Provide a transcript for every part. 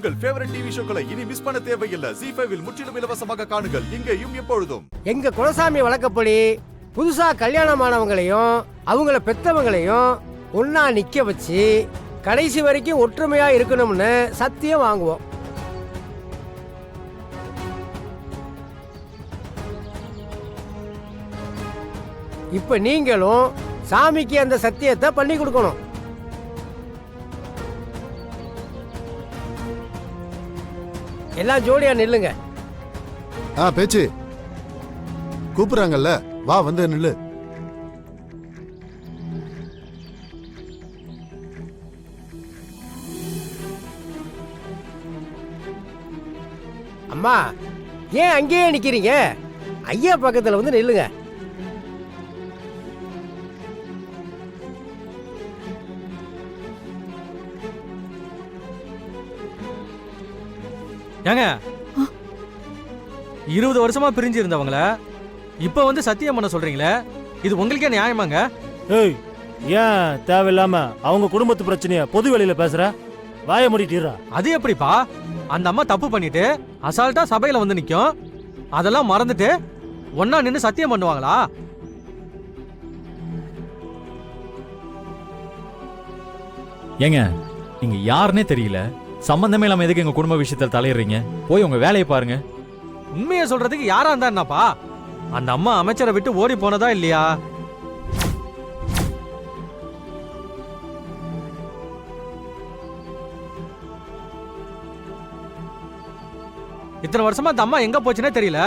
உங்கள் favourite TV ஷோக்களை இனி miss பண்ண தேவையில்லை. ZEE5 இல் முற்றிலும் இலவசமாக காணுங்கள். இங்கேயும் எப்பொழுதும். எங்க குலசாமி வழக்கப்படி புதுசா கல்யாணமானவங்களையும் அவங்கள பெத்தவங்களையும் ஒன்னா நிக்க வச்சு கடைசி வரைக்கும் ஒற்றுமையா இருக்கணும்னு சத்தியம் வாங்குவோம். இப்ப நீங்களும் சாமிக்கு அந்த சத்தியத்தை பண்ணி கொடுக்கணும். எல்லாம் ஜோடியா நில்லுங்க. பேச்சு கூப்பிடுறாங்கல்ல, வா வந்து நில்லு. அம்மா ஏன் அங்கேயே நிக்கிறீங்க? ஐயா பக்கத்துல வந்து நில்லுங்க. ஏங்க 20 வருஷமா பிரிஞ்சு இருந்தவங்கள இப்ப வந்து சத்தியம் பண்ண சொல்றீங்களே, இது உங்களுக்கே நியாயமாங்க? ஏய், ஏன் தேவையில்லாம அவங்க குடும்பத்து பிரச்சனைய பொது வெளியில பேசுற? வாய மூடிட்டீரா. அது எப்படிப்பா? அந்த அம்மா தப்பு பண்ணிட்டு அசால்ட்டா சபையில வந்து நிக்கும், அதெல்லாம் மறந்துட்டு ஒன்னா நின்னு சத்தியம் பண்ணுவாங்களா? ஏங்க, நீங்க யாருன்னே தெரியல, சம்பந்தமே இல்லாம எதுக்கு எங்க குடும்ப விஷயத்துல தலையிடுறீங்க? போய் உங்க வேலையை பாருங்க. உண்மையை சொல்றதுக்கு யாரா இருந்தா என்னப்பா? அந்த அம்மா அமைச்சரை விட்டு ஓடி போனதா இல்லையா? இத்தனை வருஷமா அந்த அம்மா எங்க போச்சுன்னே தெரியல.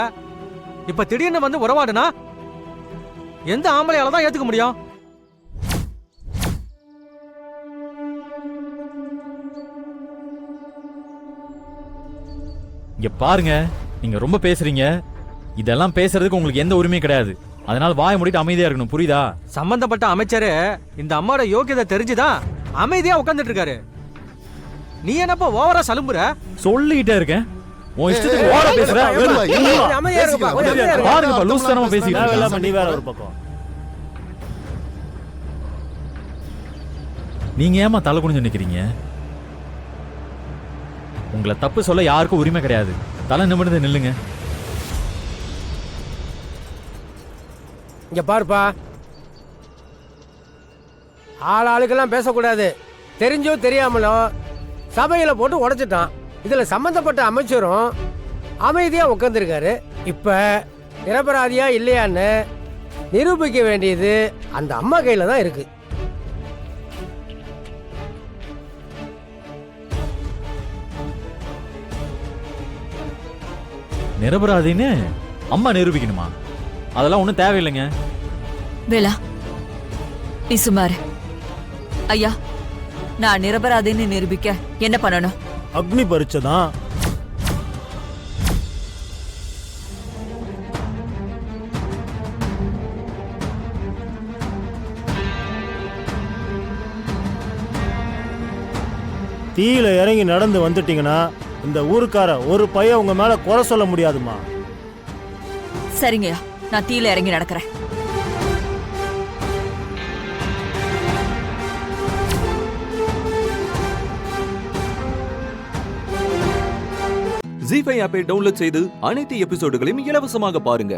இப்ப திடீர்னு வந்து உறவாடுனா எந்த ஆம்பளையால தான் ஏத்துக்க முடியும்? இங்க பாருங்க, நீங்க ரொம்ப பேசுறீங்க. இதெல்லாம் பேசுறதுக்கு உங்களுக்கு எந்த உரிமையும் கிடையாது. அதனால வாய மூடிட்டு அமைதியா இருக்கணும், புரியுதா? சம்பந்தப்பட்ட அமைச்சரு இந்த அம்மாவோட யோகியதை தெரிஞ்சுதான் அமைதியா உட்கார்ந்துட்டு இருக்காரு. நீ என்னப்பா ஓவரா சலும்புற? சொல்லிக்கிட்டே இருக்கேன், உன் இஷ்டத்துக்கு ஓவரா பேசுற. பாருங்கப்பா, லூஸ் தனமா பேசிக்கிட்டு. நீ வேற ஒரு பக்கம். நீங்க ஏமா தலை குனிஞ்சு நிக்கிறீங்க? உங்களை தப்பு சொல்ல யாருக்கும் உரிமை கிடையாது. தலை நிமிர்ந்து நில்லுங்க. இங்க பாருப்பா, ஆளுக்கெல்லாம் பேசக்கூடாது. தெரிஞ்சோ தெரியாமலோ சபையில போட்டு உடைச்சிட்டான். இதுல சம்பந்தப்பட்ட அமைச்சரும் அமைதியா உட்கார்ந்துருக்காரு. இப்ப நிரபராதியா இல்லையான்னு நிரூபிக்க வேண்டியது அந்த அம்மா கையில தான் இருக்கு. நிரபராதின்னு அம்மா நிரூபிக்கணுமா? அதெல்லாம் ஒண்ணும் தேவையில்லைங்க. வேலா, நீ சுமாரு. ஐயா, நான் நிரபராதின்னு நிரூபிக்க என்ன பண்ணணும்? அக்னி பரீட்சை தான். தீயில இறங்கி நடந்து வந்துட்டீங்கன்னா இந்த ஊருக்கார ஒரு பையன் உங்க மேல குறை சொல்ல முடியாதுமா. சரிங்கய்யா, நான் தீயில இறங்கி நடக்கிறேன். ZEE5 ஆப்பை டவுன்லோட் செய்து அனைத்து எபிசோடுகளையும் இலவசமாக பாருங்க.